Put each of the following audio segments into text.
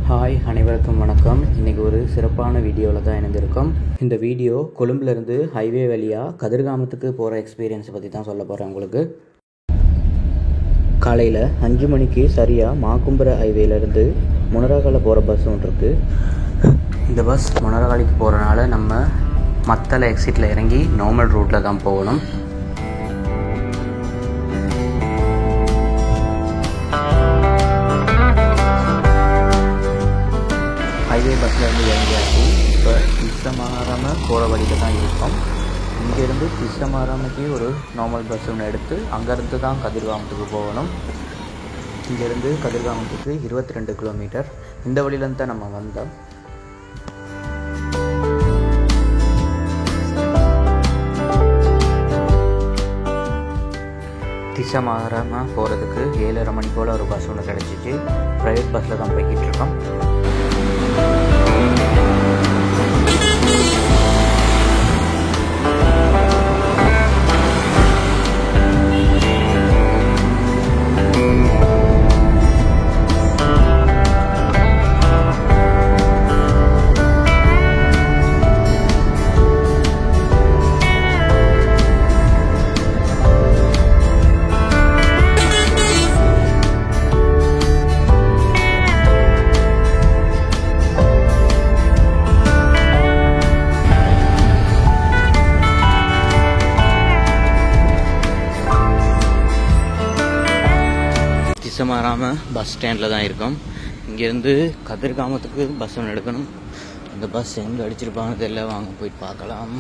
Hi அனைவருக்கும் வணக்கம். இன்றைக்கி ஒரு சிறப்பான வீடியோவில் தான் இணைந்திருக்கோம். இந்த வீடியோ கொழும்புலேருந்து ஹைவே வழியாக கதிர்காமத்துக்கு போகிற எக்ஸ்பீரியன்ஸை பற்றி தான் சொல்ல போகிறேன். உங்களுக்கு காலையில் 5 மணிக்கு சரியாக மாக்கும்புர ஹைவேலேருந்து முனராகலை போகிற பஸ் ஒன்று இருக்குது. இந்த பஸ் முனராகலைக்கு போகிறனால நம்ம மத்தள எக்ஸிட்டில் இறங்கி நார்மல் ரூட்டில் தான் போகணும். ஹைவே பஸ்ஸில் இறங்கியாச்சு. இப்போ திசமாராம போகிற வழியில் தான் இருக்கோம். இங்கேருந்து திசமாராமக்கு ஒரு நார்மல் பஸ் ஒன்று எடுத்து அங்கேருந்து தான் கதிர்காமத்துக்கு போகணும். இங்கேருந்து கதிர்காமத்துக்கு 22 கிலோமீட்டர். இந்த வழியிலேருந்து தான் நம்ம வந்தோம். திசமாராம போகிறதுக்கு 7:30 மணி போல் ஒரு பஸ் ஒன்று கிடச்சிச்சு. ப்ரைவேட் பஸ்ஸில் தான் போய்கிட்டு இருக்கோம். திசமாராம பஸ் ஸ்டாண்டில் தான் இருக்கோம். இங்கேருந்து கதிர்காமத்துக்கு பஸ் ஒன்று எடுக்கணும். அந்த பஸ் எங்கே அடிச்சிருப்பாங்க தெரியல, வாங்க போயிட்டு பார்க்கலாம்.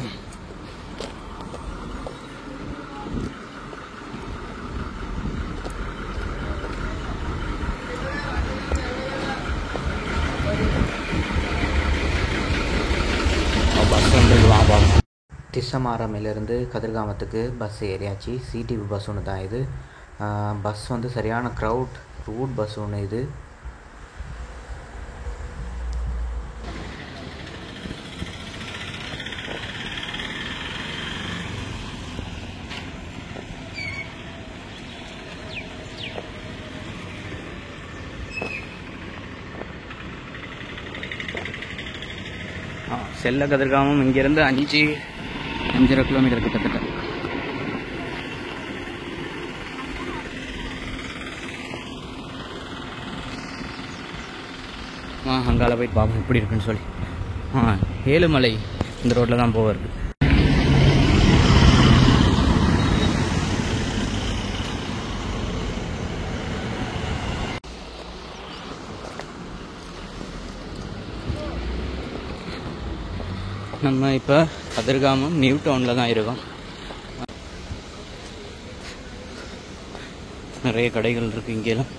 பஸ் வந்து வாங்க. திசமாராமிலேருந்து கதிர்காமத்துக்கு பஸ் ஏறியாச்சு. சிடிவி பஸ் ஒன்று தான் இது. பஸ் வந்து சரியான க்ரௌட் ரூட் பஸ் ஒன்று இது. செல்ல கதிர்காமம் இங்கேருந்து 5.5 கிலோமீட்டர் கிட்டத்தட்ட. அங்கால போய் பார்ப்போம் எப்படி இருக்குன்னு சொல்லி. ஏழுமலை இந்த ரோட்டில் தான் போகிறது. நம்ம இப்போ கதிர்காமம் நியூ டவுனில் தான் இருக்கோம். நிறைய கடைகள் இருக்குது இங்கெல்லாம்.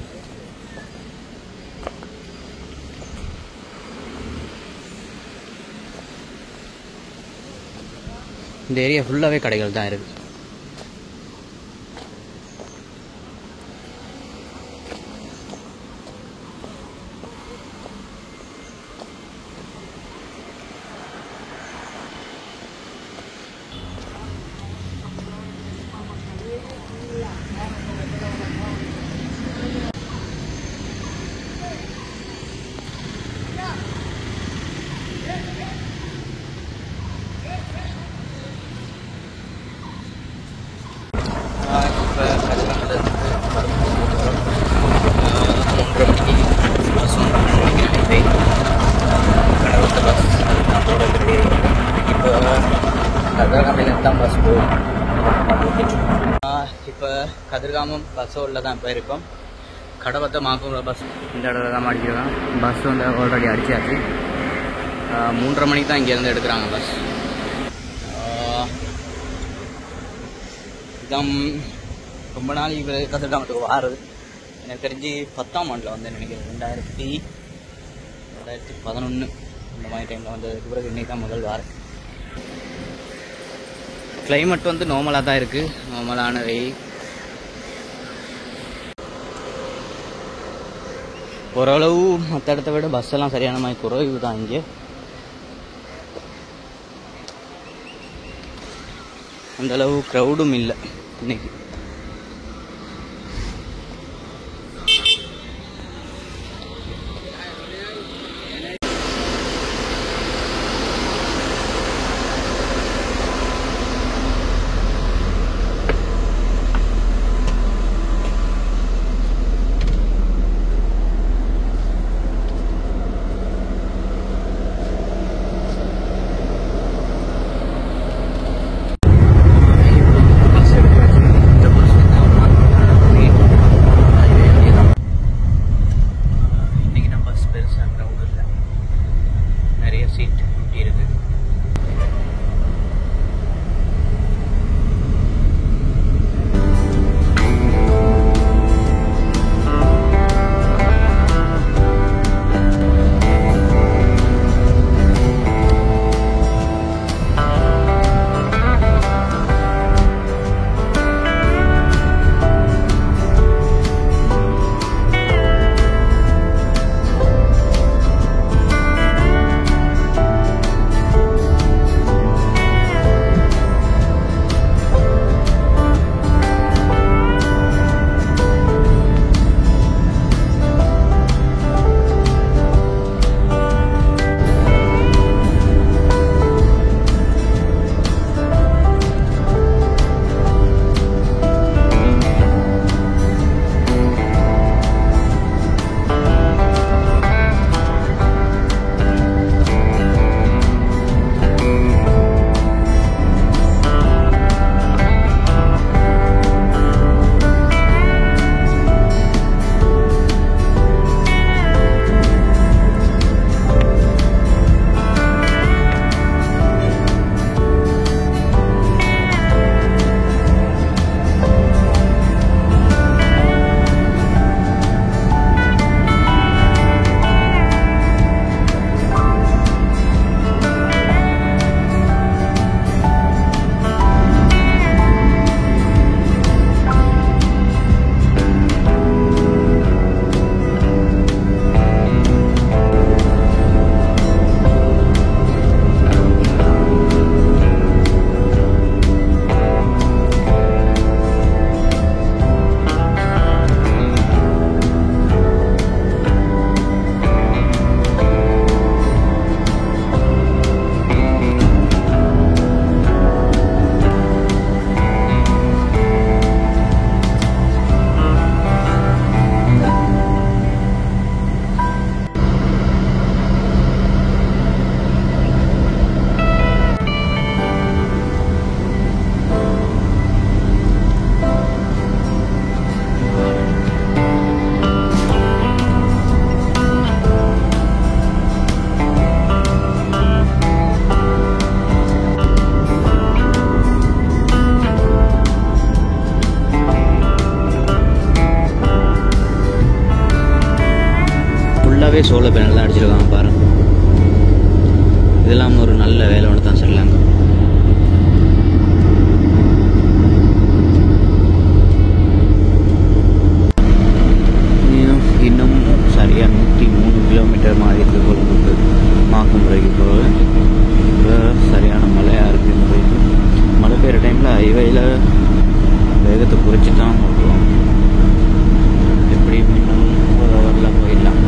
இந்த ஏரியா ஃபுல்லாகவே கடைகள் தான் இருக்குது. இப்போ கதிர்காமம் பஸ் ரோடில் தான் இப்போ இருக்கோம். கடவத்தை மாக்கும்புர பஸ் இந்த இடத்துல தான் அடிக்கிறோம். பஸ் வந்து ஆல்ரெடி அடிச்சாச்சு. 3:30 மணிக்கு தான் இங்கேருந்து எடுக்கிறாங்க பஸ். இதான் ரொம்ப நாள் இப்போ கதிர்காமத்துக்கு வாரது. எனக்கு தெரிஞ்சு 10ஆம் ஆண்டில் வந்து நினைக்கிறேன் 2011 இந்த மாதிரி டைமில் வந்ததுக்கு பிறகு இன்றைக்கி தான் முதல் வாரம். கிளைமேட் வந்து நார்மலாக தான் இருக்குது. நார்மலான வெயில். ஓரளவு மற்ற இடத்த விட பஸ் எல்லாம் சரியான மாதிரி குறைவு தான் இங்கே. அந்தளவு க்ரௌடும் இல்லை இன்னைக்கு. சீட் இருக்கு. ஃபுல்லாகவே சோலார் பேனல் தான் அடிச்சிருக்காங்க பாருங்க. இதெல்லாம் ஒரு நல்ல வேலை ஒன்று தான் சொல்லலாங்க. இன்னும் சரியாக 103 கிலோமீட்டர் மாதிரி இருக்குது கொழும்புக்கு மாக்குமுறைக்கு போக. இப்போ சரியான மழையாக இருக்குது. இந்த பைக்கு மழை பெய்கிற டைமில் ஹைவேயில் வேகத்தை குறைச்சி தான் போடுவோம். எப்படி இன்னும் ஒரு ஹவரில் போயிடலாம்.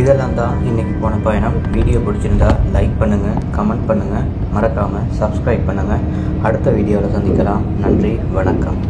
இதெல்லாம் தான் இன்றைக்கி போன பயணம். வீடியோ பிடிச்சிருந்தா லைக் பண்ணுங்கள், கமெண்ட் பண்ணுங்கள், மறக்காமல் சப்ஸ்கிரைப் பண்ணுங்கள். அடுத்த வீடியோவில் சந்திக்கலாம். நன்றி, வணக்கம்.